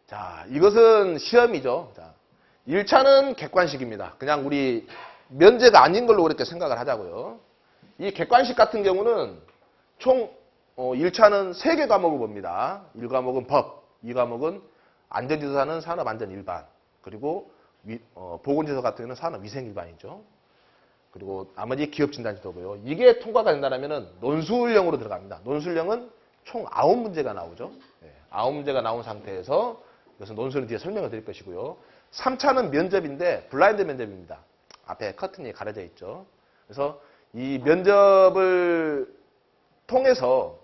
자, 이것은 시험이죠. 자, 1차는 객관식입니다. 그냥 우리 면제가 아닌 걸로 그렇게 생각을 하자고요. 이 객관식 같은 경우는 총 1차는 3개 과목을 봅니다. 1과목은 법, 2과목은 안전지도사는 산업안전일반, 그리고 보건지도 같은 경우는 산업위생일반이죠. 그리고 나머지 기업진단지도고요. 이게 통과가 된다면 논술형으로 들어갑니다. 논술형은 총 9문제가 나오죠. 9문제가 나온 상태에서 이것은 논술은 뒤에 설명을 드릴 것이고요. 3차는 면접인데 블라인드 면접입니다. 앞에 커튼이 가려져 있죠. 그래서 이 면접을 통해서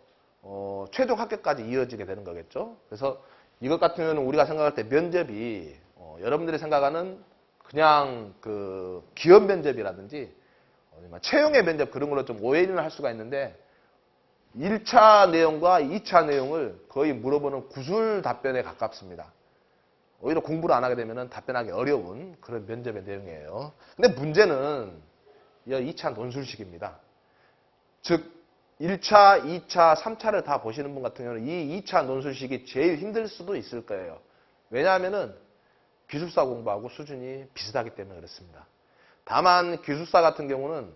최종 합격까지 이어지게 되는 거겠죠. 그래서 이것 같은 경우는 우리가 생각할 때 면접이 여러분들이 생각하는 그냥 그 기업 면접이라든지 채용의 면접 그런 걸로 좀 오해를 할 수가 있는데 1차 내용과 2차 내용을 거의 물어보는 구술 답변에 가깝습니다. 오히려 공부를 안 하게 되면 답변하기 어려운 그런 면접의 내용이에요. 근데 문제는 2차 논술식입니다. 즉 1차, 2차, 3차를 다 보시는 분 같은 경우는 이 2차 논술식이 제일 힘들 수도 있을 거예요. 왜냐하면은 기술사 공부하고 수준이 비슷하기 때문에 그렇습니다. 다만 기술사 같은 경우는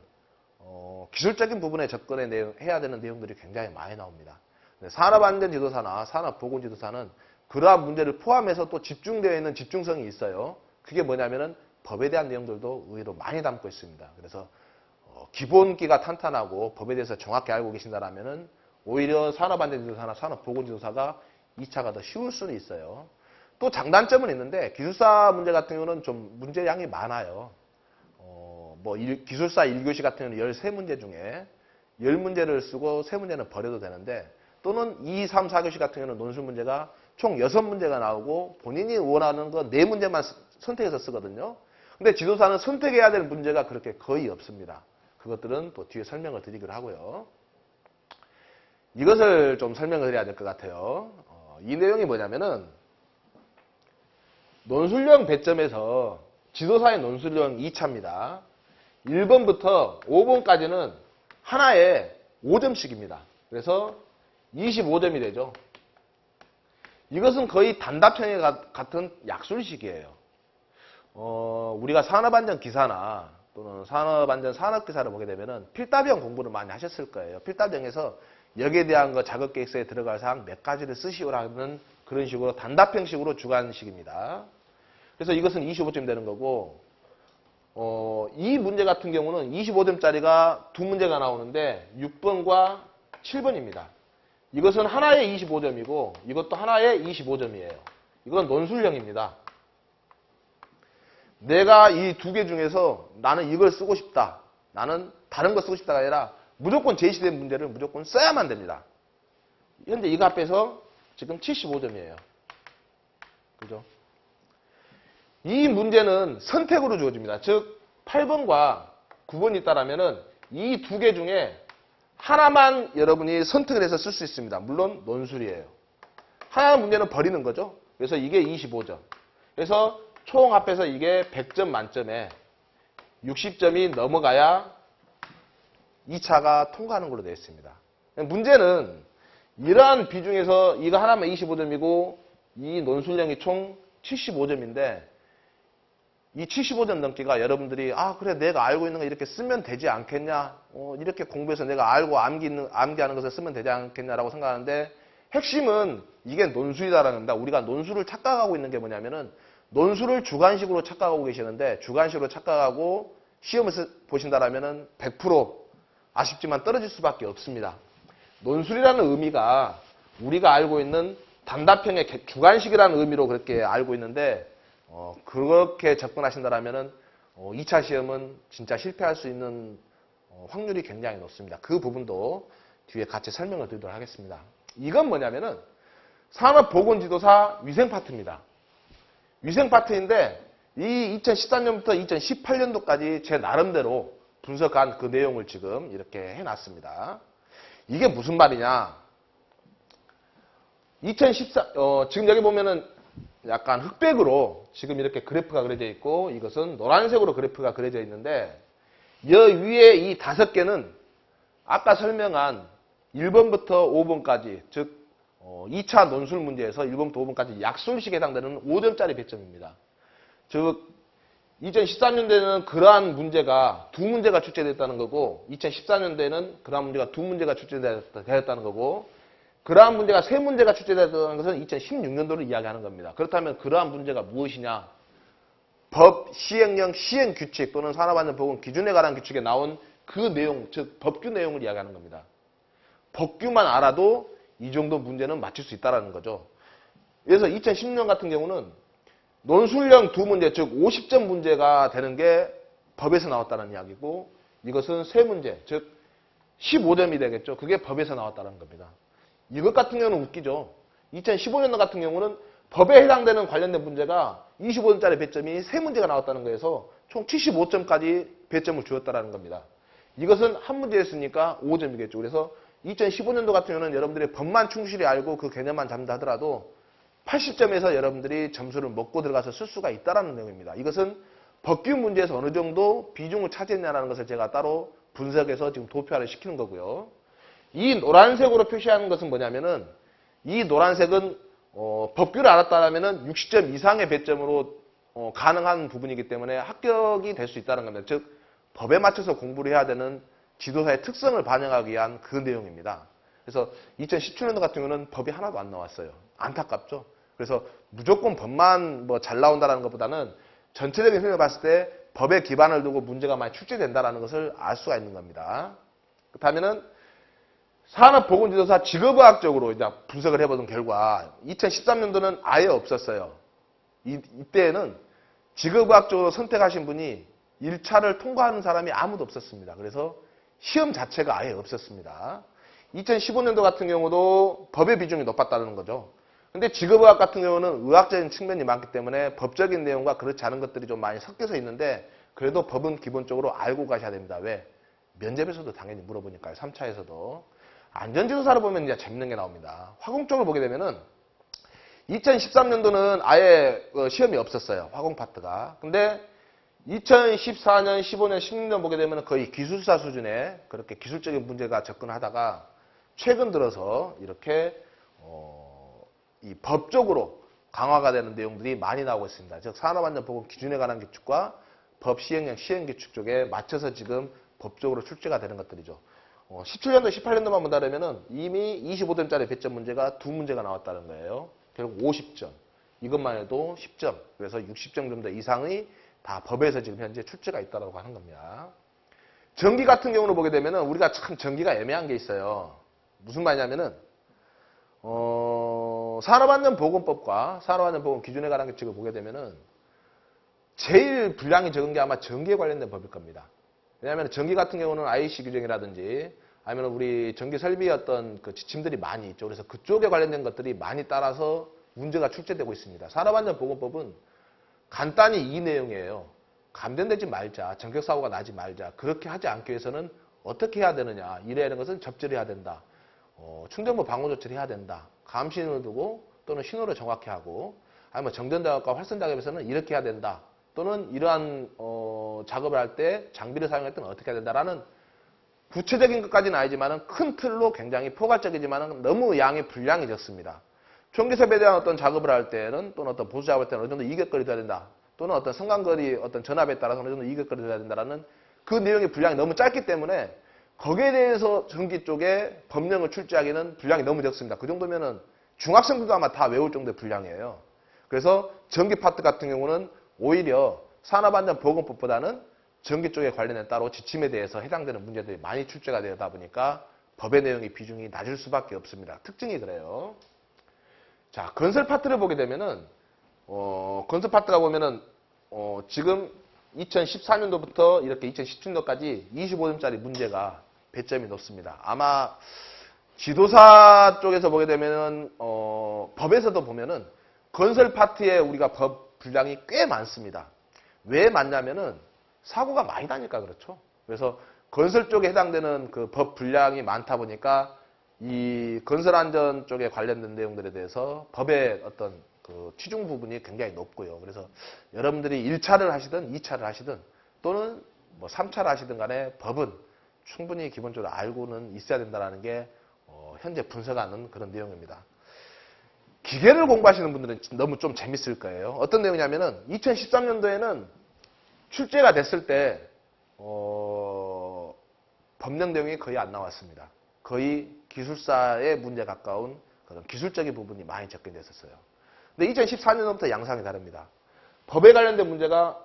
기술적인 부분에 접근해야 되는 내용들이 굉장히 많이 나옵니다. 산업안전지도사나 산업보건지도사는 그러한 문제를 포함해서 또 집중되어 있는 집중성이 있어요. 그게 뭐냐면은 법에 대한 내용들도 의외로 많이 담고 있습니다. 그래서 기본기가 탄탄하고 법에 대해서 정확히 알고 계신다면은 오히려 산업안전지도사나 산업보건지도사가 2차가 더 쉬울 수는 있어요. 또 장단점은 있는데 기술사 문제 같은 경우는 좀 문제량이 많아요. 기술사 1교시 같은 경우는 13문제 중에 10문제를 쓰고 3문제는 버려도 되는데 또는 2, 3, 4교시 같은 경우는 논술 문제가 총 6문제가 나오고 본인이 원하는 거 4문제만 선택해서 쓰거든요. 근데 지도사는 선택해야 될 문제가 그렇게 거의 없습니다. 그것들은 또 뒤에 설명을 드리기로 하고요. 이것을 좀 설명을 드려야 될 것 같아요. 이 내용이 뭐냐면은 논술형 배점에서 지도사의 논술형 2차입니다. 1번부터 5번까지는 하나에 5점씩입니다. 그래서 25점이 되죠. 이것은 거의 단답형에 같은 약술식이에요. 우리가 산업안전 기사나 또는 산업안전 산업기사를 보게 되면은 필답형 공부를 많이 하셨을 거예요. 필답형에서 여기에 대한 거 작업계획서에 들어갈 사항 몇 가지를 쓰시오라는 그런 식으로 단답형식으로 주관식입니다. 그래서 이것은 25점 되는 거고, 이 문제 같은 경우는 25점짜리가 두 문제가 나오는데 6번과 7번입니다. 이것은 하나에 25점이고 이것도 하나에 25점이에요. 이건 논술형입니다. 내가 이 두 개 중에서 나는 이걸 쓰고 싶다. 나는 다른 거 쓰고 싶다가 아니라 무조건 제시된 문제를 무조건 써야만 됩니다. 현재 이거 앞에서 지금 75점이에요. 그죠? 이 문제는 선택으로 주어집니다. 즉 8번과 9번이 있다라면은 이 두 개 중에 하나만 여러분이 선택을 해서 쓸 수 있습니다. 물론 논술이에요. 하나 문제는 버리는 거죠. 그래서 이게 25점. 그래서 총 합해서 이게 100점 만점에 60점이 넘어가야 2차가 통과하는 걸로 되어 있습니다. 문제는 이러한 비중에서 이거 하나만 25점이고 이 논술형이 총 75점인데 이 75점 넘기가 여러분들이 그래 내가 알고 있는 거 이렇게 쓰면 되지 않겠냐, 이렇게 공부해서 내가 알고 암기하는 것을 쓰면 되지 않겠냐라고 생각하는데 핵심은 이게 논술이다라는 겁니다. 우리가 논술을 착각하고 있는 게 뭐냐면은 논술을 주관식으로 착각하고 계시는데 주관식으로 착각하고 시험을 보신다라면은 100% 아쉽지만 떨어질 수밖에 없습니다. 논술이라는 의미가 우리가 알고 있는 단답형의 주관식이라는 의미로 그렇게 알고 있는데 그렇게 접근하신다라면은 2차 시험은 진짜 실패할 수 있는 확률이 굉장히 높습니다. 그 부분도 뒤에 같이 설명을 드리도록 하겠습니다. 이건 뭐냐면은 산업보건지도사 위생 파트입니다. 위생 파트인데 이 2013년부터 2018년도까지 제 나름대로 분석한 그 내용을 지금 이렇게 해놨습니다. 이게 무슨 말이냐? 지금 여기 보면은 약간 흑백으로 지금 이렇게 그래프가 그려져 있고 이것은 노란색으로 그래프가 그려져 있는데 여 위에 이 5개는 아까 설명한 1번부터 5번까지 즉 2차 논술 문제에서 1번부터 5번까지 약술식에 해당되는 5점짜리 배점입니다. 즉 2013년도에는 그러한 문제가 두 문제가 출제됐다는 거고 2014년도에는 그러한 문제가 두 문제가 출제되었다는 거고 그러한 문제가 세 문제가 출제되었다는 것은 2016년도를 이야기하는 겁니다. 그렇다면 그러한 문제가 무엇이냐? 법, 시행령, 시행규칙 또는 산업안전보건 기준에 관한 규칙에 나온 그 내용, 즉 법규 내용을 이야기하는 겁니다. 법규만 알아도 이 정도 문제는 맞출 수 있다는 거죠. 그래서 2016년 같은 경우는 논술형 두 문제, 즉 50점 문제가 되는 게 법에서 나왔다는 이야기고 이것은 세 문제, 즉 15점이 되겠죠. 그게 법에서 나왔다는 겁니다. 이것 같은 경우는 웃기죠. 2015년도 같은 경우는 법에 해당되는 관련된 문제가 25점짜리 배점이 세 문제가 나왔다는 거에서 총 75점까지 배점을 주었다는 겁니다. 이것은 한 문제였으니까 5점이겠죠. 그래서 2015년도 같은 경우는 여러분들이 법만 충실히 알고 그 개념만 잡는다 하더라도 80점에서 여러분들이 점수를 먹고 들어가서 쓸 수가 있다는 내용입니다. 이것은 법규 문제에서 어느 정도 비중을 차지했냐는 것을 제가 따로 분석해서 지금 도표화를 시키는 거고요. 이 노란색으로 표시하는 것은 뭐냐면은 이 노란색은 법규를 알았다라면은 60점 이상의 배점으로 가능한 부분이기 때문에 합격이 될 수 있다는 겁니다. 즉 법에 맞춰서 공부를 해야 되는 지도사의 특성을 반영하기 위한 그 내용입니다. 그래서 2017년도 같은 경우는 법이 하나도 안 나왔어요. 안타깝죠. 그래서 무조건 법만 뭐 잘 나온다는 것보다는 전체적인 흐름을 봤을 때 법에 기반을 두고 문제가 많이 출제된다는 것을 알 수가 있는 겁니다. 그렇다면은 산업보건지도사 직업의학적으로 이제 분석을 해보던 결과 2013년도는 아예 없었어요. 이때에는 직업의학적으로 선택하신 분이 1차를 통과하는 사람이 아무도 없었습니다. 그래서 시험 자체가 아예 없었습니다. 2015년도 같은 경우도 법의 비중이 높았다는 거죠. 근데 직업의학 같은 경우는 의학적인 측면이 많기 때문에 법적인 내용과 그렇지 않은 것들이 좀 많이 섞여서 있는데 그래도 법은 기본적으로 알고 가셔야 됩니다. 왜? 면접에서도 당연히 물어보니까요. 3차에서도. 안전지도사를 보면 이제 재밌는 게 나옵니다. 화공 쪽을 보게 되면은 2013년도는 아예 시험이 없었어요. 화공 파트가. 근데 2014년, 15년, 16년 보게 되면 거의 기술사 수준의 그렇게 기술적인 문제가 접근하다가 최근 들어서 이렇게 이 법적으로 강화가 되는 내용들이 많이 나오고 있습니다. 즉 산업안전보건 기준에 관한 규칙과 법 시행령 시행규칙 쪽에 맞춰서 지금 법적으로 출제가 되는 것들이죠. 17년도, 18년도만 본다면 이미 25점짜리 배점 문제가 두 문제가 나왔다는 거예요. 결국 50점. 이것만 해도 10점. 그래서 60점 정도 이상의 다 법에서 지금 현재 출제가 있다고 하는 겁니다. 전기 같은 경우는 보게 되면 우리가 참 전기가 애매한 게 있어요. 무슨 말이냐면은 산업안전보건법과 산업안전보건 기준에 관한 규칙을 보게 되면은 제일 분량이 적은 게 아마 전기에 관련된 법일 겁니다. 왜냐하면 전기 같은 경우는 IEC 규정이라든지 아니면 우리 전기 설비의 어떤 그 지침들이 많이 있죠. 그래서 그쪽에 관련된 것들이 많이 따라서 문제가 출제되고 있습니다. 산업안전보건법은 간단히 이 내용이에요. 감전되지 말자. 전격사고가 나지 말자. 그렇게 하지 않기 위해서는 어떻게 해야 되느냐. 이래야 하는 것은 접절해야 된다. 충전부 방호 조치를 해야 된다. 감신을 두고 또는 신호를 정확히 하고 아니면 정전작업과 활선작업에서는 이렇게 해야 된다. 또는 이러한 작업을 할 때 장비를 사용할 때는 어떻게 해야 된다라는 구체적인 것까지는 아니지만 큰 틀로 굉장히 포괄적이지만 너무 양의 분량이 적습니다. 총기섭에 대한 어떤 작업을 할 때는 또는 어떤 보수 작업할 때는 어느 정도 이격거리 돼야 된다. 또는 어떤 성간거리 어떤 전압에 따라서 어느 정도 이격거리 돼야 된다라는 그 내용의 분량이 너무 짧기 때문에 거기에 대해서 전기 쪽에 법령을 출제하기는 분량이 너무 적습니다. 그 정도면은 중학생들도 아마 다 외울 정도의 분량이에요. 그래서 전기 파트 같은 경우는 오히려 산업안전보건법보다는 전기 쪽에 관련된 따로 지침에 대해서 해당되는 문제들이 많이 출제가 되다 보니까 법의 내용의 비중이 낮을 수밖에 없습니다. 특징이 그래요. 자, 건설 파트를 보게 되면은 건설 파트가 보면은 지금 2014년도부터 이렇게 2017년도까지 25점짜리 문제가 배점이 높습니다. 아마 지도사 쪽에서 보게 되면은 법에서도 보면은 건설 파트에 우리가 법 분량이 꽤 많습니다. 왜 많냐면은 사고가 많이 나니까 그렇죠. 그래서 건설 쪽에 해당되는 그 법 분량이 많다 보니까 이 건설 안전 쪽에 관련된 내용들에 대해서 법의 어떤 그 치중 부분이 굉장히 높고요. 그래서 여러분들이 1차를 하시든 2차를 하시든 또는 뭐 3차를 하시든 간에 법은 충분히 기본적으로 알고는 있어야 된다는 게 현재 분석하는 그런 내용입니다. 기계를 공부하시는 분들은 너무 좀 재밌을 거예요. 어떤 내용이냐면은 2013년도에는 출제가 됐을 때 법령 내용이 거의 안 나왔습니다. 거의 기술사의 문제에 가까운 그런 기술적인 부분이 많이 접근됐었어요. 근데 2014년부터 양상이 다릅니다. 법에 관련된 문제가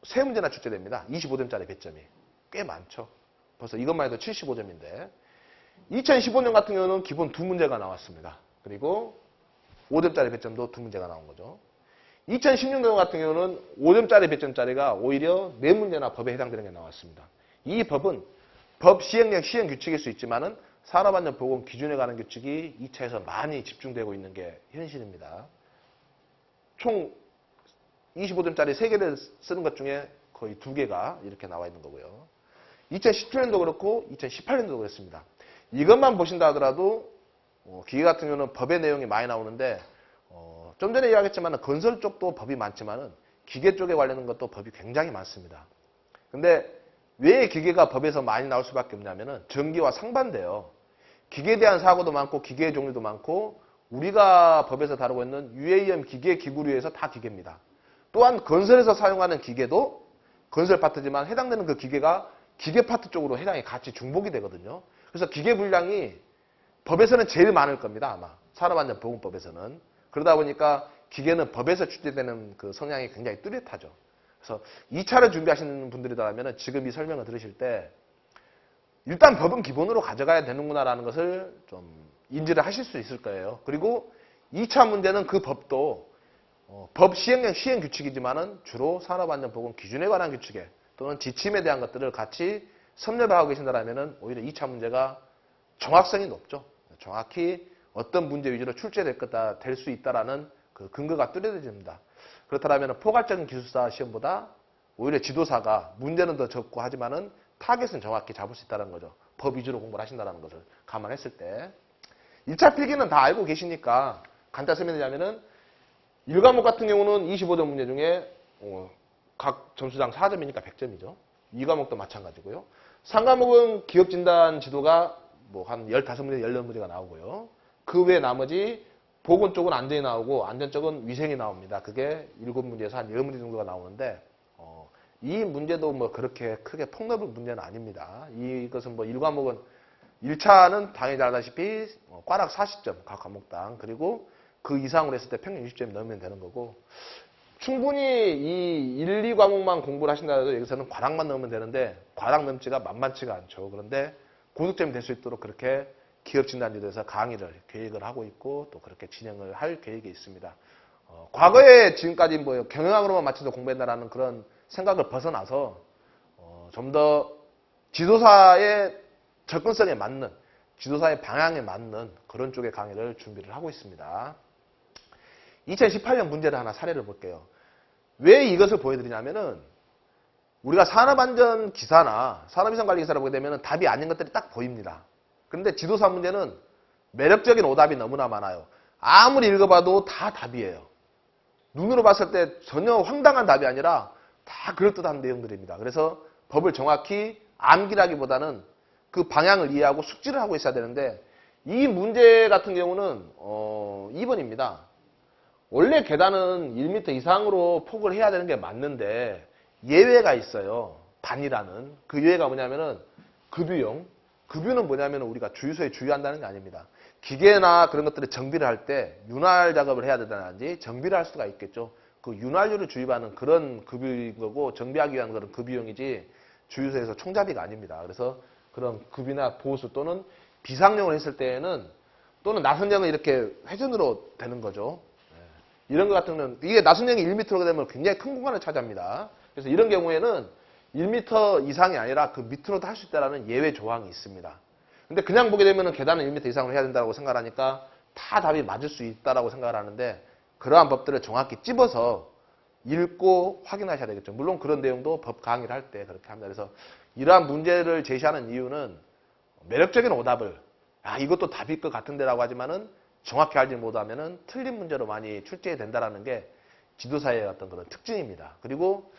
3문제나 출제됩니다. 25점짜리 배점이. 꽤 많죠. 벌써 이것만 해도 75점인데 2015년 같은 경우는 기본 2문제가 나왔습니다. 그리고 5점짜리 배점도 2문제가 나온 거죠. 2016년 같은 경우는 5점짜리 배점짜리가 오히려 4문제나 법에 해당되는 게 나왔습니다. 이 법은 법 시행령 시행 규칙일 수 있지만은 산업안전보건 기준에 관한 규칙이 2차에서 많이 집중되고 있는 게 현실입니다. 총 25점짜리 3개를 쓰는 것 중에 거의 2개가 이렇게 나와 있는 거고요. 2017년도 그렇고 2018년도 그렇습니다. 이것만 보신다 하더라도 기계 같은 경우는 법의 내용이 많이 나오는데 좀 전에 이야기했지만 건설 쪽도 법이 많지만은 기계 쪽에 관련된 것도 법이 굉장히 많습니다. 근데 왜 기계가 법에서 많이 나올 수밖에 없냐면은 전기와 상반돼요. 기계에 대한 사고도 많고 기계의 종류도 많고 우리가 법에서 다루고 있는 UAM 기계 기구류에서 다 기계입니다. 또한 건설에서 사용하는 기계도 건설 파트지만 해당되는 그 기계가 기계 파트 쪽으로 해당이 같이 중복이 되거든요. 그래서 기계 분량이 법에서는 제일 많을 겁니다. 아마 산업안전보건법에서는. 그러다 보니까 기계는 법에서 출제되는 그 성향이 굉장히 뚜렷하죠. 그래서 2차를 준비하시는 분들이라면 지금 이 설명을 들으실 때 일단 법은 기본으로 가져가야 되는구나라는 것을 좀 인지를 하실 수 있을 거예요. 그리고 2차 문제는 그 법도 법 시행령 시행 규칙이지만은 주로 산업안전보건 기준에 관한 규칙에 또는 지침에 대한 것들을 같이 섭렵을 하고 계신다라면은 오히려 2차 문제가 정확성이 높죠. 정확히 어떤 문제 위주로 출제될 거다 될 수 있다라는 그 근거가 뚜렷해집니다. 그렇다면 포괄적인 기술사 시험보다 오히려 지도사가 문제는 더 적고 하지만은 타겟은 정확히 잡을 수 있다는 거죠. 법 위주로 공부를 하신다는 것을 감안했을 때 1차 필기는 다 알고 계시니까 간단히 설명드리자면은 1과목 같은 경우는 25점 문제 중에 각 점수당 4점이니까 100점이죠. 2과목도 마찬가지고요. 3과목은 기업진단 지도가 뭐 한 15문제, 14문제가 나오고요. 그 외에 나머지 보건 쪽은 안전이 나오고 안전 쪽은 위생이 나옵니다. 그게 7문제에서 한 10문제 정도가 나오는데 이 문제도 뭐 그렇게 크게 폭넓은 문제는 아닙니다. 이것은 뭐 1과목은 1차는 당연히 잘 알다시피 꽈락 40점 각 과목당 그리고 그 이상으로 했을 때 평균 20점 넣으면 되는 거고 충분히 이 1, 2과목만 공부를 하신다 해도 여기서는 꽈락만 넣으면 되는데 꽈락 넘지가 만만치가 않죠. 그런데 고득점이 될 수 있도록 그렇게 기업진단지도에서 강의를 계획을 하고 있고 또 그렇게 진행을 할 계획이 있습니다. 과거에 지금까지 뭐 경영학으로만 맞춰서 공부한다라는 그런 생각을 벗어나서 좀 더 지도사의 접근성에 맞는 지도사의 방향에 맞는 그런 쪽의 강의를 준비를 하고 있습니다. 2018년 문제를 하나 사례를 볼게요. 왜 이것을 보여드리냐면은 우리가 산업안전 기사나 산업위생관리 기사를 보게 되면 답이 아닌 것들이 딱 보입니다. 그런데 지도사 문제는 매력적인 오답이 너무나 많아요. 아무리 읽어봐도 다 답이에요. 눈으로 봤을 때 전혀 황당한 답이 아니라 다 그럴듯한 내용들입니다. 그래서 법을 정확히 암기라기보다는 그 방향을 이해하고 숙지를 하고 있어야 되는데 이 문제 같은 경우는 2번입니다. 원래 계단은 1m 이상으로 폭을 해야 되는 게 맞는데 예외가 있어요. 반이라는. 그 예외가 뭐냐면은 급유용. 급유는 뭐냐면 우리가 주유소에 주유한다는 게 아닙니다. 기계나 그런 것들을 정비를 할 때 윤활 작업을 해야 된다든지 정비를 할 수가 있겠죠. 그 윤활유를 주입하는 그런 급유인 거고 정비하기 위한 그런 급유용이지 주유소에서 총잡이가 아닙니다. 그래서 그런 급유나 보수 또는 비상용을 했을 때에는 또는 나선형은 이렇게 회전으로 되는 거죠. 이런 것 같은 경우는 이게 나선형이 1m가 되면 굉장히 큰 공간을 차지합니다. 그래서 이런 경우에는 1m 이상이 아니라 그 밑으로도 할 수 있다는 예외 조항이 있습니다. 근데 그냥 보게 되면 계단은 1m 이상으로 해야 된다고 생각하니까 다 답이 맞을 수 있다고 생각을 하는데 그러한 법들을 정확히 찝어서 읽고 확인하셔야 되겠죠. 물론 그런 내용도 법 강의를 할 때 그렇게 합니다. 그래서 이러한 문제를 제시하는 이유는 매력적인 오답을 이것도 답일 것 같은데라고 하지만은 정확히 알지 못하면은 틀린 문제로 많이 출제된다라는 게 지도사의 어떤 그런 특징입니다. 그리고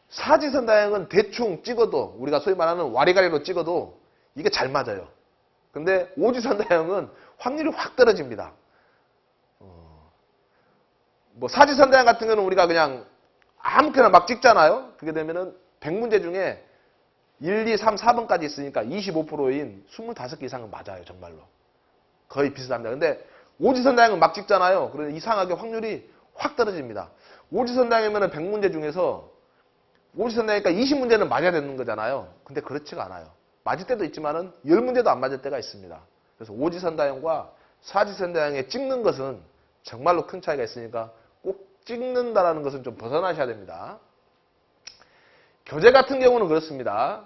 사지선 다형은 대충 찍어도 우리가 소위 말하는 와리가리로 찍어도 이게 잘 맞아요. 근데 오지선 다형은 확률이 확 떨어집니다. 뭐 사지선다형 같은 경우는 우리가 그냥 아무렇게나 막 찍잖아요. 그게 되면은 100문제 중에 1, 2, 3, 4번까지 있으니까 25%인 25개 이상은 맞아요. 정말로. 거의 비슷합니다. 근데 오지선다형은 막 찍잖아요. 그러면 이상하게 확률이 확 떨어집니다. 오지선다형이면 100문제 중에서 오지선다형이니까 20문제는 맞아야 되는 거잖아요. 근데 그렇지가 않아요. 맞을 때도 있지만은 10문제도 안 맞을 때가 있습니다. 그래서 오지선다형과 사지선다형에 찍는 것은 정말로 큰 차이가 있으니까 꼭 찍는다라는 것은 좀 벗어나셔야 됩니다. 교재 같은 경우는 그렇습니다.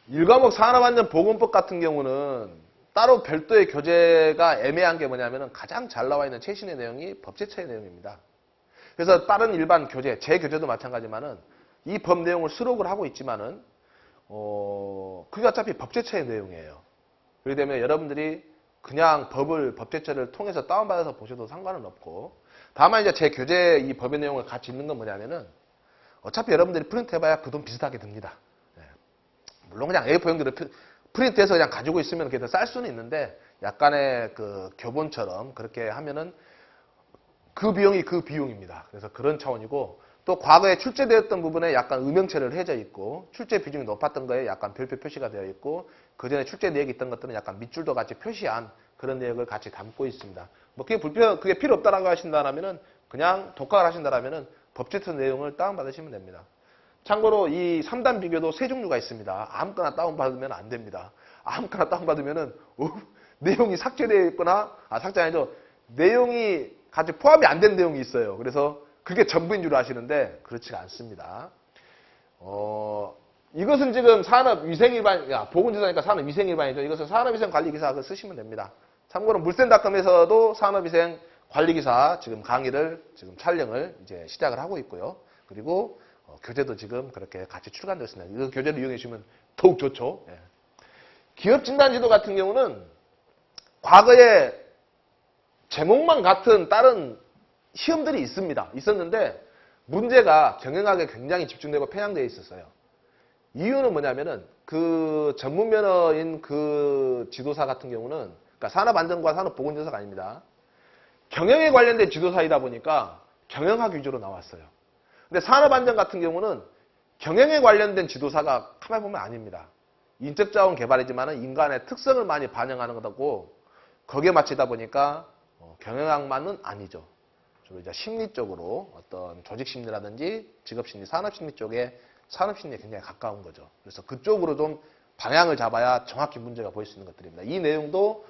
1과목 산업안전 보건법 같은 경우는 따로 별도의 교재가 애매한 게 뭐냐면은 가장 잘 나와 있는 최신의 내용이 법제처의 내용입니다. 그래서 다른 일반 교재, 제 교재도 마찬가지지만은 이 법 내용을 수록을 하고 있지만은 그게 어차피 법제처의 내용이에요. 그렇기 때문에 여러분들이 그냥 법제처를 통해서 다운받아서 보셔도 상관은 없고, 다만 이제 제 교재 이 법의 내용을 같이 읽는 건 뭐냐면은 어차피 여러분들이 프린트 해봐야 그 돈 비슷하게 듭니다. 네. 물론 그냥 A4용지를 프린트해서 그냥 가지고 있으면 그게 더 쌀 수는 있는데, 약간의 그 교본처럼 그렇게 하면은 그 비용이 그 비용입니다. 그래서 그런 차원이고, 또 과거에 출제되었던 부분에 약간 음영체를 해져 있고, 출제 비중이 높았던 거에 약간 별표 표시가 되어 있고, 그 전에 출제 내역이 있던 것들은 약간 밑줄도 같이 표시한 그런 내역을 같이 담고 있습니다. 뭐 그게 필요 없다라고 하신다라면은 그냥 독학을 하신다라면은 법제처 내용을 다운받으시면 됩니다. 참고로 이 3단 비교도 세 종류가 있습니다. 아무거나 다운받으면 안 됩니다. 아무거나 다운받으면은 내용이 삭제되어 있거나, 삭제 아니죠. 내용이 같이 포함이 안 된 내용이 있어요. 그래서 그게 전부인 줄 아시는데 그렇지가 않습니다. 이것은 지금 산업위생일반, 보건지사니까 산업위생일반이죠. 이것은 산업위생관리기사 쓰시면 됩니다. 참고로 물센닷컴에서도 산업위생관리기사 지금 강의를 지금 촬영을 이제 시작을 하고 있고요. 그리고 교재도 지금 그렇게 같이 출간되어 있습니다. 이 교재를 이용해 주시면 더욱 좋죠. 예. 기업진단지도 같은 경우는 과거에 제목만 같은 다른 시험들이 있었는데 문제가 경영학에 굉장히 집중되고 편향되어 있었어요. 이유는 뭐냐면은 그 전문면허인 그 지도사 같은 경우는, 그러니까 산업안전과 산업보건지도사가 아닙니다. 경영에 관련된 지도사이다 보니까 경영학 위주로 나왔어요. 근데 산업안전 같은 경우는 경영에 관련된 지도사가 가만히 보면 아닙니다. 인적자원 개발이지만 인간의 특성을 많이 반영하는 거고, 거기에 맞추다 보니까 경영학만은 아니죠. 주로 이제 심리 쪽으로 어떤 조직심리라든지 직업심리, 산업심리 쪽에 산업심리에 굉장히 가까운 거죠. 그래서 그쪽으로 좀 방향을 잡아야 정확히 문제가 보일 수 있는 것들입니다. 이 내용도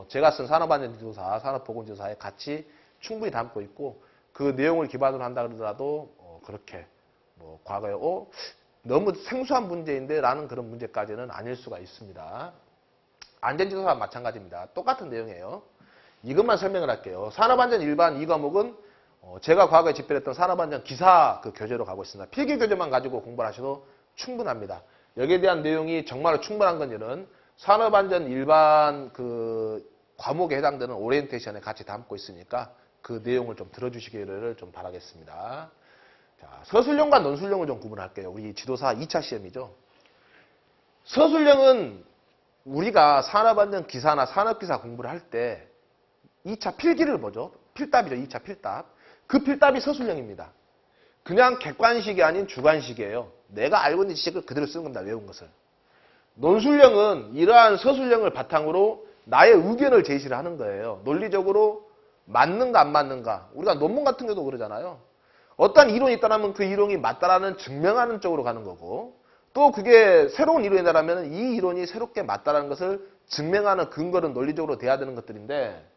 제가 쓴 산업안전지도사, 산업보건지도사에 같이 충분히 담고 있고, 그 내용을 기반으로 한다 그러더라도 그렇게 뭐 과거에 너무 생소한 문제인데 라는 그런 문제까지는 아닐 수가 있습니다. 안전지도사와 마찬가지입니다. 똑같은 내용이에요. 이것만 설명을 할게요. 산업안전 일반 2과목은 제가 과거에 집필했던 산업안전 기사 그 교재로 가고 있습니다. 필기 교재만 가지고 공부를 하셔도 충분합니다. 여기에 대한 내용이 정말로 충분한 건지는 산업안전 일반 그 과목에 해당되는 오리엔테이션에 같이 담고 있으니까 그 내용을 좀 들어주시기를 좀 바라겠습니다. 자, 서술형과 논술형을 좀 구분할게요. 우리 지도사 2차 시험이죠. 서술형은 우리가 산업안전 기사나 산업기사 공부를 할 때 2차 필기를 보죠. 필답이죠. 2차 필답. 그 필답이 서술형입니다. 그냥 객관식이 아닌 주관식이에요. 내가 알고 있는 지식을 그대로 쓰는 겁니다. 외운 것을. 논술형은 이러한 서술형을 바탕으로 나의 의견을 제시를 하는 거예요. 논리적으로 맞는가 안 맞는가. 우리가 논문 같은 경우도 그러잖아요. 어떤 이론이 있다면 그 이론이 맞다라는 증명하는 쪽으로 가는 거고, 또 그게 새로운 이론이다라면 이 이론이 새롭게 맞다라는 것을 증명하는 근거는 논리적으로 돼야 되는 것들인데,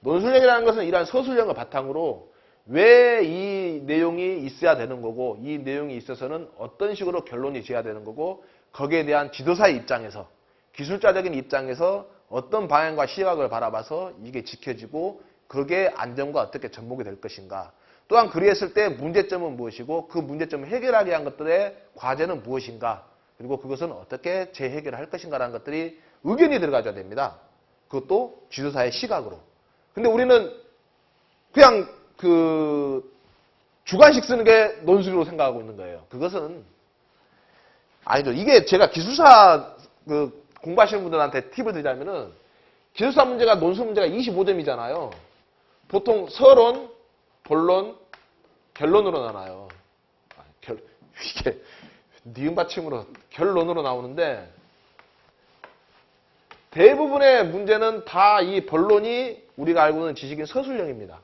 논술형이라는 것은 이러한 서술형을 바탕으로 왜 이 내용이 있어야 되는 거고, 이 내용이 있어서는 어떤 식으로 결론이 지어야 되는 거고, 거기에 대한 지도사의 입장에서, 기술자적인 입장에서 어떤 방향과 시각을 바라봐서 이게 지켜지고 그게 안전과 어떻게 접목이 될 것인가. 또한 그리했을 때 문제점은 무엇이고 그 문제점을 해결하기 위한 것들의 과제는 무엇인가. 그리고 그것은 어떻게 재해결할 것인가라는 것들이 의견이 들어가줘야 됩니다. 그것도 지도사의 시각으로. 근데 우리는 그냥 그 주관식 쓰는 게 논술로 생각하고 있는 거예요. 그것은 아니죠. 이게 제가 기술사 그 공부하시는 분들한테 팁을 드리자면은 기술사 문제가 논술 문제가 25점이잖아요. 보통 서론, 본론, 결론으로 나눠요. 이게 니은 받침으로 결론으로 나오는데 대부분의 문제는 다 이 본론이 우리가 알고 있는 지식인 서술형입니다.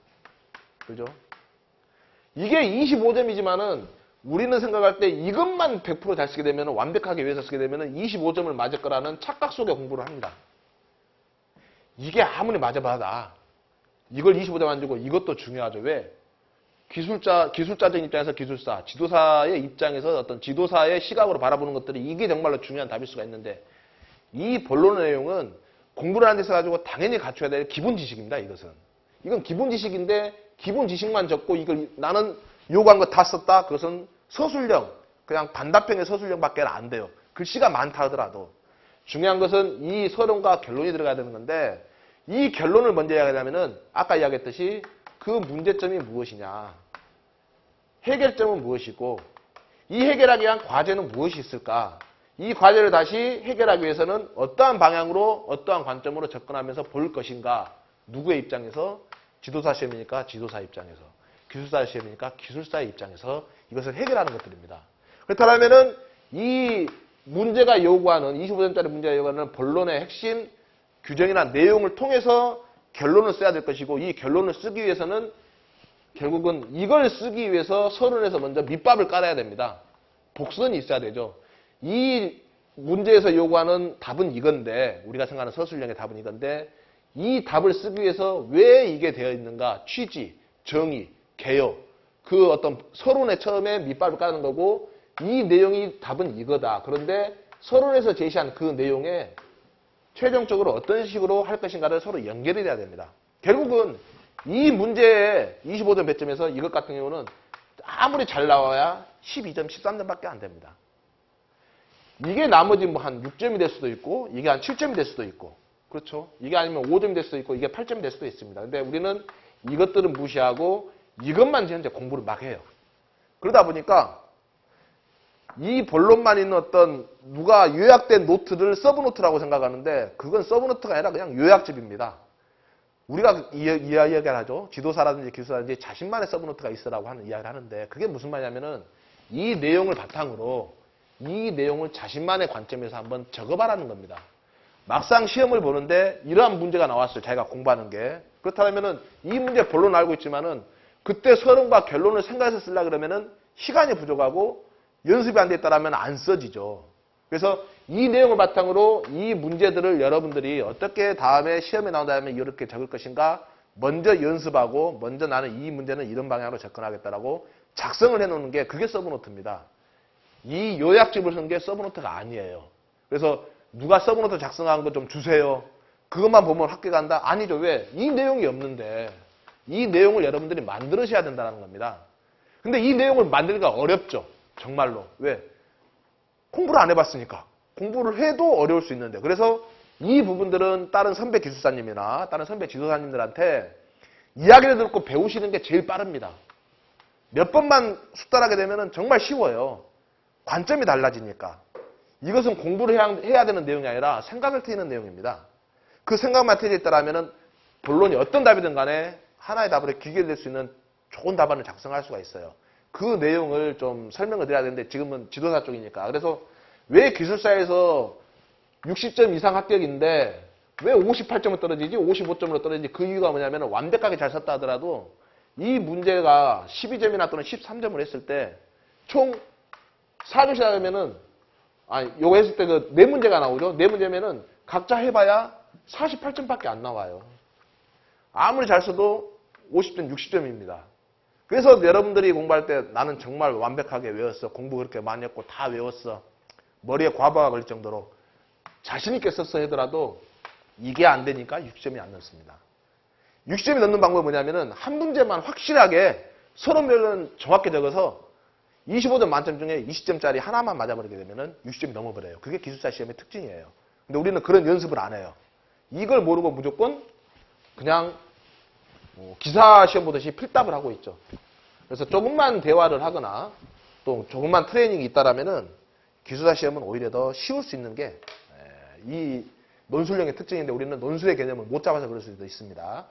그죠? 이게 25점이지만은 우리는 생각할 때 이것만 100% 잘 쓰게 되면 완벽하게 외워서 쓰게 되면 25점을 맞을 거라는 착각 속에 공부를 합니다. 이게 아무리 맞아봐다 이걸 25점 안 주고 이것도 중요하죠. 왜? 기술자적인 입장에서 기술사, 지도사의 입장에서 어떤 지도사의 시각으로 바라보는 것들이 이게 정말로 중요한 답일 수가 있는데 이 본론 내용은 공부를 하는 데서 가지고 당연히 갖춰야 될 기본 지식입니다. 이것은. 이건 기본 지식인데 기본 지식만 적고 이걸 나는 요구한 거 다 썼다. 그것은 서술형, 그냥 반답형의 서술형밖에 안 돼요. 글씨가 많다 하더라도. 중요한 것은 이 서론과 결론이 들어가야 되는 건데 이 결론을 먼저 이야기하려면은 아까 이야기했듯이 그 문제점이 무엇이냐, 해결점은 무엇이고 이 해결하기 위한 과제는 무엇이 있을까, 이 과제를 다시 해결하기 위해서는 어떠한 방향으로 어떠한 관점으로 접근하면서 볼 것인가, 누구의 입장에서, 지도사 시험이니까 지도사 입장에서, 기술사 시험이니까 기술사의 입장에서 이것을 해결하는 것들입니다. 그렇다면은 이 문제가 요구하는 25점짜리 문제가 요구하는 본론의 핵심 규정이나 내용을 통해서 결론을 써야 될 것이고 이 결론을 쓰기 위해서는 결국은 이걸 쓰기 위해서 서론에서 먼저 밑밥을 깔아야 됩니다. 복선이 있어야 되죠. 이 문제에서 요구하는 답은 이건데 우리가 생각하는 서술형의 답은 이건데 이 답을 쓰기 위해서 왜 이게 되어 있는가, 취지, 정의, 개요, 그 어떤 서론의 처음에 밑밥을 까는 거고 이 내용이 답은 이거다. 그런데 서론에서 제시한 그 내용에 최종적으로 어떤 식으로 할 것인가를 서로 연결이 돼야 됩니다. 결국은 이 문제의 25점 배점에서 이것 같은 경우는 아무리 잘 나와야 12점, 13점밖에 안 됩니다. 이게 나머지 뭐 한 6점이 될 수도 있고 이게 한 7점이 될 수도 있고 그렇죠. 이게 아니면 5점이 될 수도 있고 이게 8점이 될 수도 있습니다. 근데 우리는 이것들은 무시하고 이것만 현재 공부를 막 해요. 그러다 보니까 이 본론만 있는 어떤 누가 요약된 노트를 서브노트라고 생각하는데 그건 서브노트가 아니라 그냥 요약집입니다. 우리가 이야기를 하죠. 지도사라든지 기술사라든지 자신만의 서브노트가 있으라고 하는 이야기를 하는데 그게 무슨 말이냐면은 이 내용을 바탕으로 이 내용을 자신만의 관점에서 한번 적어봐라는 겁니다. 막상 시험을 보는데 이러한 문제가 나왔어요. 자기가 공부하는 게. 그렇다면은 이 문제 본론 알고 있지만은 그때 서론과 결론을 생각해서 쓰려고 그러면은 시간이 부족하고 연습이 안 됐다라면 안 써지죠. 그래서 이 내용을 바탕으로 이 문제들을 여러분들이 어떻게 다음에 시험에 나온 다음에 이렇게 적을 것인가 먼저 연습하고 먼저 나는 이 문제는 이런 방향으로 접근하겠다라고 작성을 해놓는 게 그게 서브노트입니다. 이 요약집을 쓴 게 서브노트가 아니에요. 그래서 누가 서브노트 작성한 거 좀 주세요. 그것만 보면 학교 간다? 아니죠. 왜? 이 내용이 없는데 이 내용을 여러분들이 만들으셔야 된다는 겁니다. 근데 이 내용을 만들기가 어렵죠. 정말로. 왜? 공부를 안 해봤으니까. 공부를 해도 어려울 수 있는데. 그래서 이 부분들은 다른 선배 기술사님이나 다른 선배 지도사님들한테 이야기를 듣고 배우시는 게 제일 빠릅니다. 몇 번만 숙달하게 되면 정말 쉬워요. 관점이 달라지니까. 이것은 공부를 해야 되는 내용이 아니라 생각을 트이는 내용입니다. 그 생각만 트이겠다라면 본론이 어떤 답이든 간에 하나의 답으로 귀결될 수 있는 좋은 답안을 작성할 수가 있어요. 그 내용을 좀 설명을 드려야 되는데 지금은 지도사 쪽이니까. 그래서 왜 기술사에서 60점 이상 합격인데 왜 58점으로 떨어지지? 55점으로 떨어지지? 그 이유가 뭐냐면 완벽하게 잘 썼다 하더라도 이 문제가 12점이나 또는 13점을 했을 때 총 4교시 하면은 요거 했을 때 그 4문제가 나오죠? 4문제면은 각자 해봐야 48점밖에 안 나와요. 아무리 잘 써도 50점, 60점입니다. 그래서 여러분들이 공부할 때 나는 정말 완벽하게 외웠어. 공부 그렇게 많이 했고 다 외웠어. 머리에 과부하가 걸릴 정도로 자신있게 썼어 하더라도 이게 안 되니까 60점이 안 넣습니다. 60점이 넣는 방법은 뭐냐면은 한 문제만 확실하게 서론별은 정확히 적어서 25점 만점 중에 20점짜리 하나만 맞아버리게 되면은 60점이 넘어버려요. 그게 기술사 시험의 특징이에요. 근데 우리는 그런 연습을 안 해요. 이걸 모르고 무조건 그냥 기사 시험 보듯이 필답을 하고 있죠. 그래서 조금만 대화를 하거나 또 조금만 트레이닝이 있다라면은 기술사 시험은 오히려 더 쉬울 수 있는 게 이 논술형의 특징인데 우리는 논술의 개념을 못 잡아서 그럴 수도 있습니다.